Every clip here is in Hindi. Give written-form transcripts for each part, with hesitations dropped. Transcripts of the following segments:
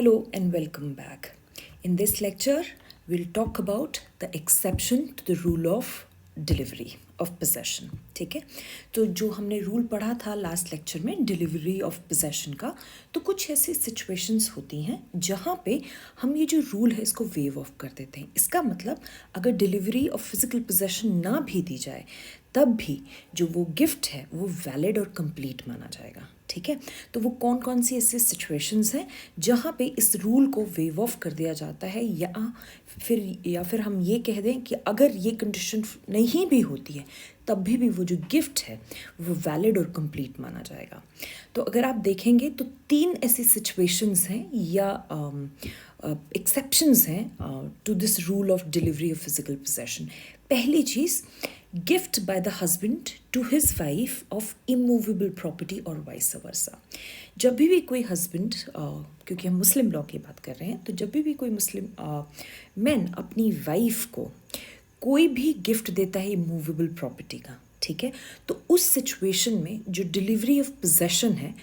Hello and welcome back. In this lecture, we'll talk about the exception to the rule of delivery of possession. ठीक है, तो जो हमने रूल पढ़ा था लास्ट लेक्चर में डिलीवरी ऑफ पोजेशन का, तो कुछ ऐसी सिचुएशंस होती हैं जहाँ पे हम ये जो रूल है इसको वेव ऑफ कर देते हैं. इसका मतलब अगर डिलीवरी ऑफ फिजिकल पोजेशन ना भी दी जाए तब भी जो वो गिफ्ट है वो वैलिड और कंप्लीट माना जाएगा. ठीक है, तो वो कौन कौन सी ऐसी सिचुएशंस हैं जहाँ पे इस रूल को वेव ऑफ कर दिया जाता है, या फिर हम ये कह दें कि अगर ये कंडीशन नहीं भी होती है तब भी वो जो गिफ्ट है वो वैलिड और कंप्लीट माना जाएगा. तो अगर आप देखेंगे तो 3 ऐसी सिचुएशंस हैं या एक्सेप्शंस हैं to this rule of delivery of physical possession. पहली चीज़, gift by the husband to his wife of immovable property और वाइस वर्सा. जब भी कोई हस्बैंड, क्योंकि हम मुस्लिम लॉ की बात कर रहे हैं, तो जब भी कोई मुस्लिम मैन अपनी वाइफ को कोई भी गिफ्ट देता है इमूवेबल प्रॉपर्टी का, ठीक है, तो उस सिचुएशन में जो डिलीवरी ऑफ पोजेशन है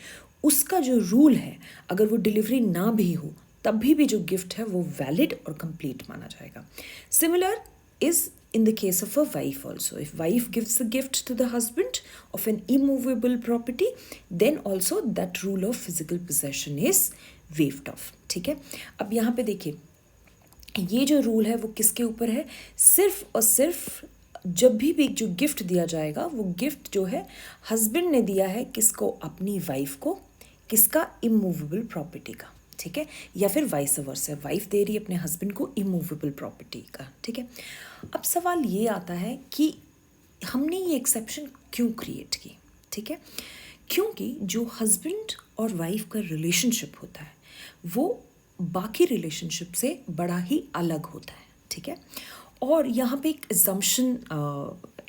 उसका जो रूल है, अगर वो डिलीवरी ना भी हो तब भी जो गिफ्ट है वो वैलिड और कंप्लीट माना जाएगा. Similar is in the case of a wife also. If wife gives a gift to the husband of an immovable property, then also that rule of physical possession is waived off. ठीक है, अब यहाँ पे देखिए ये जो रूल है वो किसके ऊपर है, सिर्फ और सिर्फ जब भी जो गिफ्ट दिया जाएगा वो गिफ्ट जो है हस्बैंड ने दिया है किसको, अपनी वाइफ को, किसका, इमूवेबल प्रॉपर्टी का. ठीक है, या फिर वाइस वर्सा, वाइफ दे रही है अपने हस्बैंड को इमूवेबल प्रॉपर्टी का. ठीक है, अब सवाल ये आता है कि हमने ये एक्सेप्शन क्यों क्रिएट की. ठीक है, क्योंकि जो हस्बैंड और वाइफ का रिलेशनशिप होता है वो बाकी रिलेशनशिप से बड़ा ही अलग होता है. ठीक है, और यहाँ पे एक अजम्पशन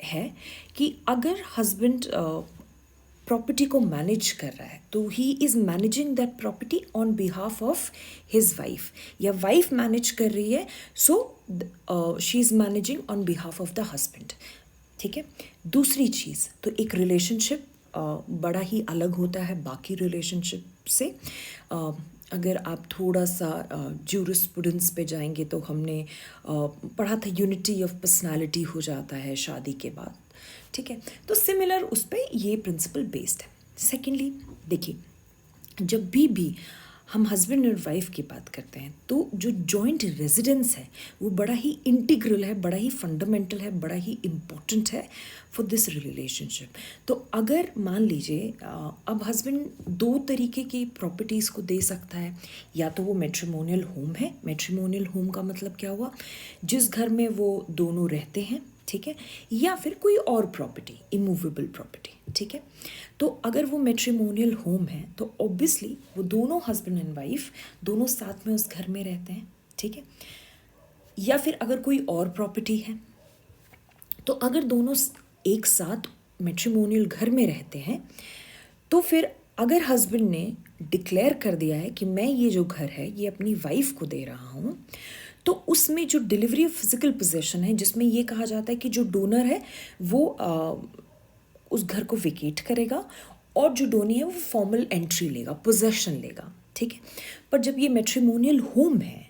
है कि अगर हस्बैंड प्रॉपर्टी को मैनेज कर रहा है तो he is managing that property on behalf of his wife, या वाइफ मैनेज कर रही है so she is managing on behalf of the husband. ठीक है, दूसरी चीज़, तो एक रिलेशनशिप बड़ा ही अलग होता है बाकी रिलेशनशिप से. अगर आप थोड़ा सा ज्यूरिस्प्रूडेंस पे जाएंगे तो हमने पढ़ा था यूनिटी ऑफ पर्सनालिटी हो जाता है शादी के बाद. ठीक है, तो सिमिलर उस पर ये प्रिंसिपल बेस्ड है. सेकेंडली देखिए, जब भी हम हस्बैंड और वाइफ की बात करते हैं तो जो जॉइंट रेजिडेंस है वो बड़ा ही इंटीग्रल है, बड़ा ही फंडामेंटल है, बड़ा ही इम्पोर्टेंट है फॉर दिस रिलेशनशिप. तो अगर मान लीजिए अब हस्बैंड 2 तरीके की प्रॉपर्टीज़ को दे सकता है, या तो वो मैट्रिमोनियल होम है. मैट्रिमोनियल होम का मतलब क्या हुआ, जिस घर में वो दोनों रहते हैं. ठीक है, या फिर कोई और प्रॉपर्टी, इमूवेबल प्रॉपर्टी. ठीक है, तो अगर वो मैट्रिमोनियल होम है तो ऑब्वियसली वो दोनों हस्बैंड एंड वाइफ दोनों साथ में उस घर में रहते हैं. ठीक है, या फिर अगर कोई और प्रॉपर्टी है तो अगर दोनों एक साथ मैट्रिमोनियल घर में रहते हैं तो फिर अगर हस्बैंड ने डिक्लेयर कर दिया है कि मैं ये जो घर है ये अपनी वाइफ को दे रहा हूँ, तो उसमें जो डिलीवरी ऑफ फिजिकल पोजेशन है जिसमें ये कहा जाता है कि जो डोनर है वो उस घर को वेकेट करेगा और जो डोनी है वो फॉर्मल एंट्री लेगा, पोजेशन लेगा. ठीक है, पर जब ये मैट्रिमोनियल होम है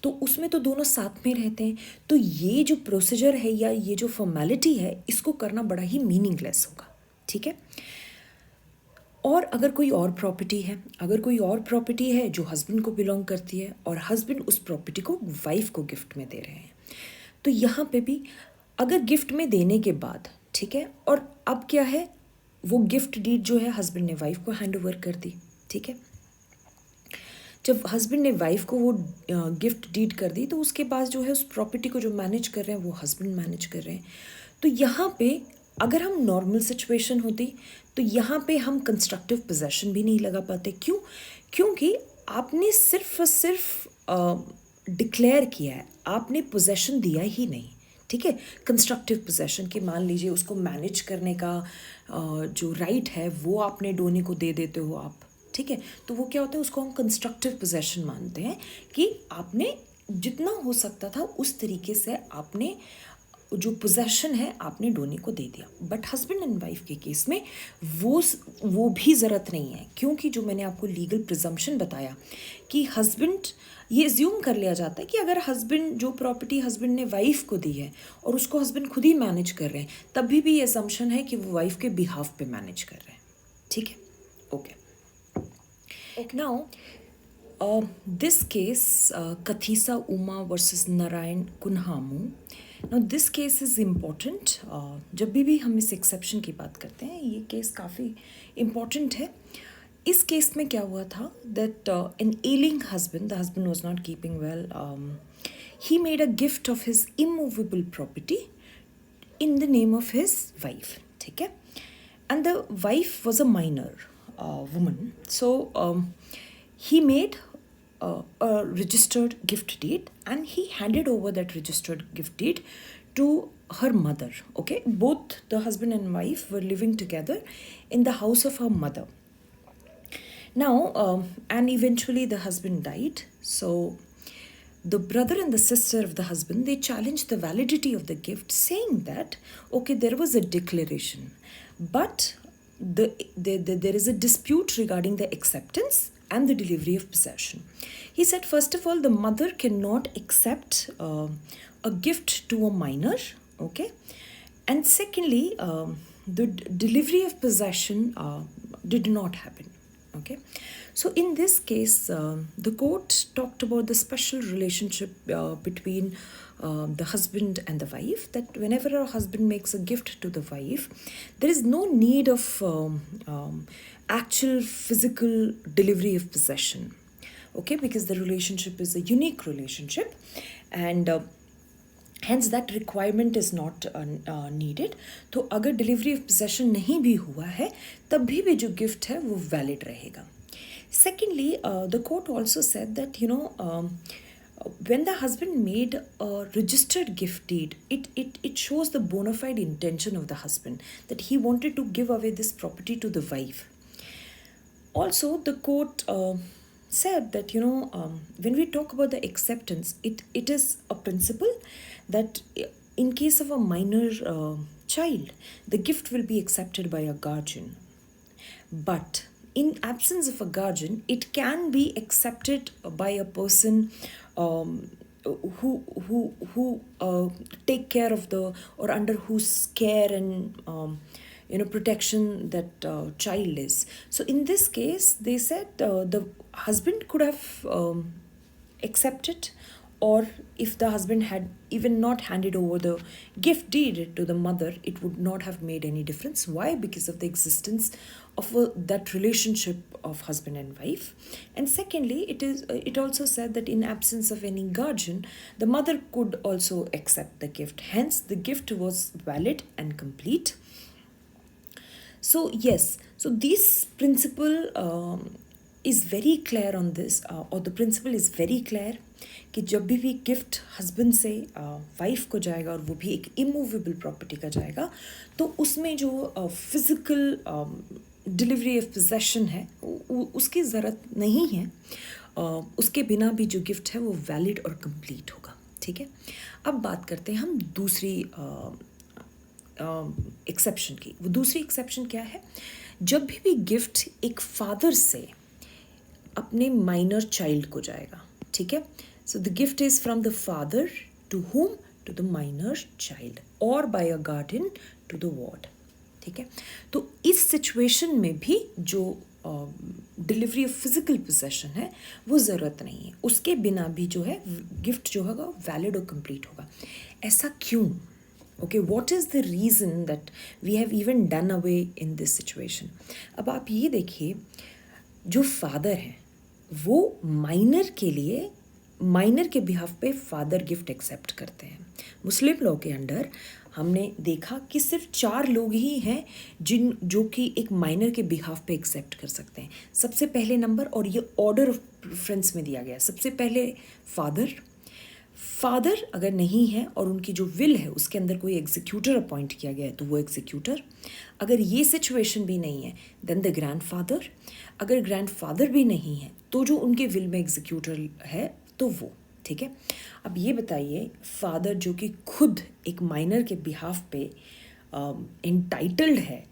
तो उसमें तो दोनों साथ में रहते हैं, तो ये जो प्रोसीजर है या ये जो फॉर्मेलिटी है इसको करना बड़ा ही मीनिंगलेस होगा. ठीक है, और अगर कोई और प्रॉपर्टी है, अगर कोई और प्रॉपर्टी है जो हस्बैंड को बिलोंग करती है और हस्बैंड उस प्रॉपर्टी को वाइफ को गिफ्ट में दे रहे हैं, तो यहाँ पे भी अगर गिफ्ट में देने के बाद, ठीक है, और अब क्या है, वो गिफ्ट डीड जो है हस्बैंड ने वाइफ को हैंड ओवर कर दी. ठीक है, जब हस्बैंड ने वाइफ को वो गिफ्ट डीड कर दी तो उसके बाद जो है उस प्रॉपर्टी को जो मैनेज कर रहे हैं वो हस्बैंड मैनेज कर रहे हैं. तो यहाँ पे अगर हम नॉर्मल सिचुएशन होती तो यहाँ पे हम कंस्ट्रक्टिव पोजेशन भी नहीं लगा पाते. क्यों? क्योंकि आपने सिर्फ और सिर्फ डिक्लेयर किया है, आपने पोजेशन दिया ही नहीं. ठीक है, कंस्ट्रक्टिव पोजेशन के मान लीजिए उसको मैनेज करने का जो राइट है वो आपने डोनी को दे देते हो आप. ठीक है, तो वो क्या होता है, उसको हम कंस्ट्रक्टिव पोजेशन मानते हैं कि आपने जितना हो सकता था उस तरीके से आपने जो पोजेशन है आपने डोनी को दे दिया। बट हस्बैंड एंड वाइफ के केस में वो भी ज़रूरत नहीं है, क्योंकि जो मैंने आपको लीगल प्रिजम्पशन बताया कि हस्बैंड, ये एज्यूम कर लिया जाता है कि अगर हस्बैंड, जो प्रॉपर्टी हस्बैंड ने वाइफ को दी है और उसको हस्बैंड खुद ही मैनेज कर रहे हैं, तभी भी ये असम्पशन है कि वो वाइफ के बिहाफ पे मैनेज कर रहे हैं। ठीक है, okay. Now this case, Kathisa Uma versus Narayan Kunhamu. Now this case is important. जब भी हम इस एक्सेप्शन की बात करते हैं, ये केस काफ़ी इम्पॉर्टेंट है। इस केस में क्या हुआ था that an ailing husband, the husband was not keeping well, he made a gift of his immovable property in the name of his wife. ठीक है, and the wife was a minor woman, so he made a registered gift deed and he handed over that registered gift deed to her mother. Okay, both the husband and wife were living together in the house of her mother. Now, and eventually the husband died. So the brother and the sister of the husband, they challenged the validity of the gift, saying that, okay, there was a declaration, but there is a dispute regarding the acceptance and the delivery of possession. He said, first of all, the mother cannot accept a gift to a minor, okay? And secondly, the delivery of possession did not happen, okay? So in this case, the court talked about the special relationship between the husband and the wife, that whenever a husband makes a gift to the wife, there is no need of actual physical delivery of possession, okay, because the relationship is a unique relationship, and hence that requirement is not needed. तो अगर delivery of possession नहीं भी हुआ है, तब भी जो gift है वो valid रहेगा. Secondly, the court also said that, when the husband made a registered gift deed, it shows the bona fide intention of the husband, that he wanted to give away this property to the wife. Also, the court said that, when we talk about the acceptance, it is a principle that in case of a minor child, the gift will be accepted by a guardian. But in absence of a guardian, it can be accepted by a person who take care of the, or under whose care and protection that child is. So in this case, they said the husband could have accepted, or if the husband had even not handed over the gift deed to the mother, it would not have made any difference. Why? Because of the existence of that relationship of husband and wife. And secondly, it also said that in absence of any guardian, the mother could also accept the gift. Hence, the gift was valid and complete. So yes, so this principle is very clear on this, or the principle is very clear कि जब भी गिफ्ट हस्बैंड से वाइफ को जाएगा, और वो भी एक इमूवेबल प्रॉपर्टी का जाएगा, तो उसमें जो फिजिकल डिलीवरी ऑफ पोजेशन है उसकी ज़रूरत नहीं है. उसके बिना भी जो गिफ्ट है वो वैलिड और कंप्लीट होगा. ठीक है, अब बात करते हैं हम दूसरी एक्सेप्शन की. वो दूसरी एक्सेप्शन क्या है? जब भी गिफ्ट एक फादर से अपने माइनर चाइल्ड को जाएगा. ठीक है, so the gift is from the father to whom? To the minor child, or by a guardian to the ward. ठीक है, तो इस सिचुएशन में भी जो डिलीवरी ऑफ फिजिकल पोजेशन है वो ज़रूरत नहीं है. उसके बिना भी जो है गिफ्ट जो होगा वैलिड और कंप्लीट होगा. ऐसा क्यों? Okay, what is the reason that we have even done away in this situation? अब आप ये देखिए, जो फादर है वो माइनर के बिहाफ पे फादर गिफ्ट एक्सेप्ट करते हैं. मुस्लिम लॉ के अंडर हमने देखा कि सिर्फ 4 लोग ही हैं जो कि एक माइनर के बिहाफ पे एक्सेप्ट कर सकते हैं. सबसे पहले नंबर, और ये ऑर्डर ऑफ प्रेफरेंस में दिया गया, सबसे पहले फादर अगर नहीं है और उनकी जो विल है उसके अंदर कोई एग्जीक्यूटर अपॉइंट किया गया है तो वो एग्जीक्यूटर. अगर ये सिचुएशन भी नहीं है देन द ग्रैंडफादर. अगर ग्रैंडफादर भी नहीं है तो जो उनके विल में एग्जीक्यूटर है तो वो. ठीक है। अब ये बताइए, फादर जो कि खुद एक माइनर के बिहाफ पे एंटाइटल्ड है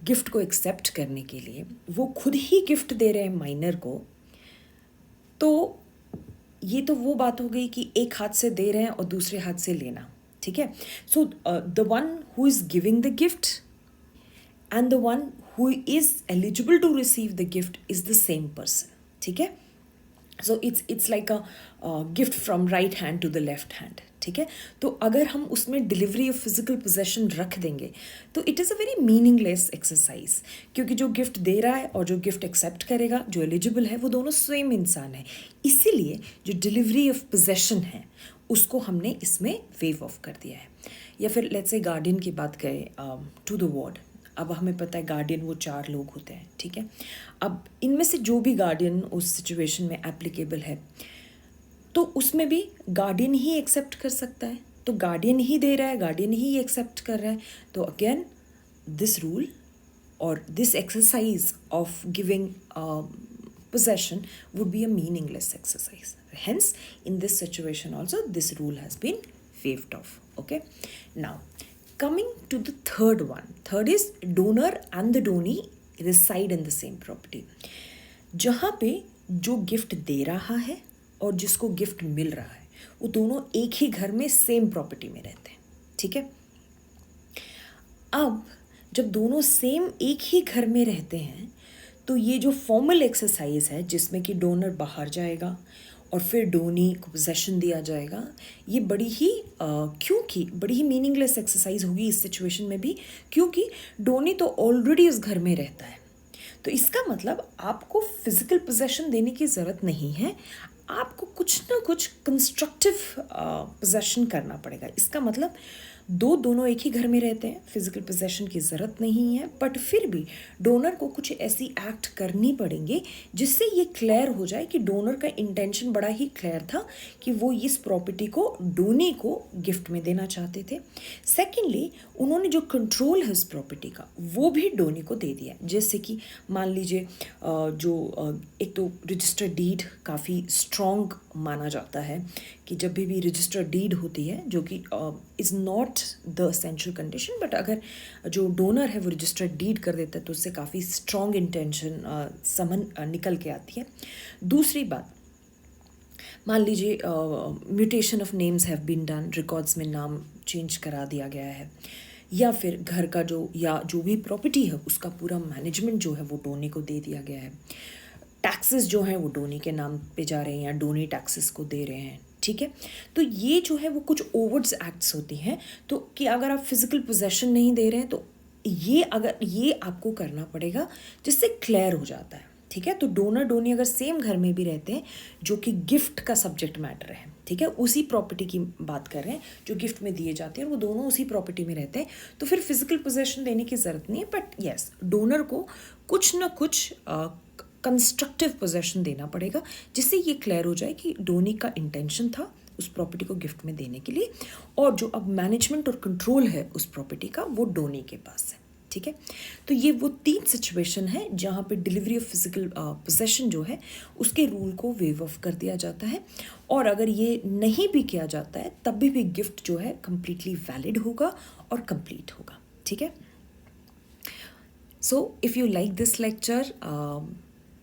गिफ्ट को एक्सेप्ट करने के लिए, वो खुद ही गिफ्ट दे रहे हैं माइनर को, तो ये तो वो बात हो गई कि एक हाथ से दे रहे हैं और दूसरे हाथ से लेना, ठीक है। So the one who is giving the gift and the one who is eligible to receive the gift is the same person, ठीक है। So it's like a gift from right hand to the left hand, ठीक है। तो अगर हम उसमें डिलीवरी ऑफ फिजिकल पोजेशन रख देंगे तो it is a very meaningless exercise, क्योंकि जो गिफ्ट दे रहा है और जो गिफ्ट एक्सेप्ट करेगा, जो एलिजिबल है, वो दोनों सेम इंसान है। इसीलिए जो डिलीवरी ऑफ पोजेशन है उसको हमने इसमें वेव ऑफ कर दिया है। या फिर लेट्स से गार्डियन की बात करें, टू द वार्ड। अब हमें पता है गार्डियन वो 4 लोग होते हैं, ठीक है। अब इनमें से जो भी गार्डियन उस सिचुएशन में एप्लीकेबल है, तो उसमें भी गार्डियन ही एक्सेप्ट कर सकता है। तो गार्डियन ही दे रहा है, गार्डियन ही एक्सेप्ट कर रहा है। तो अगेन दिस रूल और this exercise of giving possession would be a meaningless exercise. Hence, in this situation also, this rule has been waived off. Okay. Now, coming to the third one. Third is donor and the donee reside in the same property. जहाँ पे जो गिफ्ट दे रहा है और जिसको गिफ्ट मिल रहा है, वो दोनों एक ही घर में सेम प्रॉपर्टी में रहते हैं, ठीक है। अब जब दोनों सेम एक ही घर में रहते हैं, तो ये जो फॉर्मल एक्सरसाइज है जिसमें कि डोनर बाहर जाएगा और फिर डोनी को पोजेशन दिया जाएगा, ये बड़ी ही मीनिंगलेस एक्सरसाइज होगी इस सिचुएशन में भी, क्योंकि डोनी तो ऑलरेडी उस घर में रहता है। तो इसका मतलब आपको फिजिकल पोजेशन देने की ज़रूरत नहीं है, आपको कुछ ना कुछ कंस्ट्रक्टिव पोजेशन करना पड़ेगा। इसका मतलब दोनों एक ही घर में रहते हैं, फिजिकल पोजेशन की ज़रूरत नहीं है, बट फिर भी डोनर को कुछ ऐसी एक्ट करनी पड़ेंगे जिससे ये क्लियर हो जाए कि डोनर का इंटेंशन बड़ा ही क्लियर था कि वो इस प्रॉपर्टी को डोनी को गिफ्ट में देना चाहते थे। सेकेंडली, उन्होंने जो कंट्रोल है उस प्रॉपर्टी का वो भी डोनी को दे दिया। जैसे कि मान लीजिए एक तो रजिस्टर्ड डीड काफ़ी स्ट्रॉन्ग माना जाता है कि जब भी रजिस्टर्ड डीड होती है, जो कि is not the essential condition, but अगर जो डोनर है वो रजिस्टर्ड डीड कर देता है तो उससे काफ़ी स्ट्रॉन्ग इंटेंशन समन निकल के आती है। दूसरी बात, मान लीजिए mutation of names have been done, records में नाम चेंज करा दिया गया है, या फिर घर का जो भी प्रॉपर्टी है उसका पूरा मैनेजमेंट जो है वो डोनी को दे दिया गया है। टैक्सेस जो हैं वो डोनी के नाम पे जा रहे हैं या डोनी टैक्सेस को दे रहे हैं, ठीक है। तो ये जो है वो कुछ ओवर्ड्स एक्ट्स होती हैं, तो कि अगर आप फिजिकल पोजेशन नहीं दे रहे हैं तो ये आपको करना पड़ेगा, जिससे क्लियर हो जाता है, ठीक है। तो डोनर डोनी अगर सेम घर में भी रहते हैं, जो कि गिफ्ट का सब्जेक्ट मैटर है, ठीक है, उसी प्रॉपर्टी की बात कर रहे हैं जो गिफ्ट में दिए जाते हैं और वो दोनों उसी प्रॉपर्टी में रहते हैं, तो फिर फिजिकल पोजेशन देने की ज़रूरत नहीं है। बट येस, डोनर को कुछ ना कुछ कंस्ट्रक्टिव पोजेशन देना पड़ेगा, जिससे ये क्लियर हो जाए कि डोनी का इंटेंशन था उस प्रॉपर्टी को गिफ्ट में देने के लिए, और जो अब मैनेजमेंट और कंट्रोल है उस प्रॉपर्टी का वो डोनी के पास है, ठीक है। तो ये वो 3 सिचुएशन है जहाँ पे डिलीवरी ऑफ फिजिकल पोजेशन जो है उसके रूल को वेव ऑफ कर दिया जाता है, और अगर ये नहीं भी किया जाता है तब भी गिफ्ट जो है कंप्लीटली वैलिड होगा और कंप्लीट होगा, ठीक है। So if you like this lecture,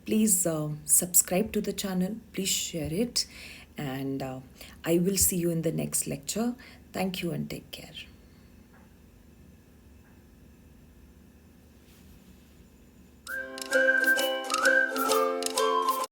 please subscribe to the channel, please share it, and I will see you in the next lecture. Thank you and take care.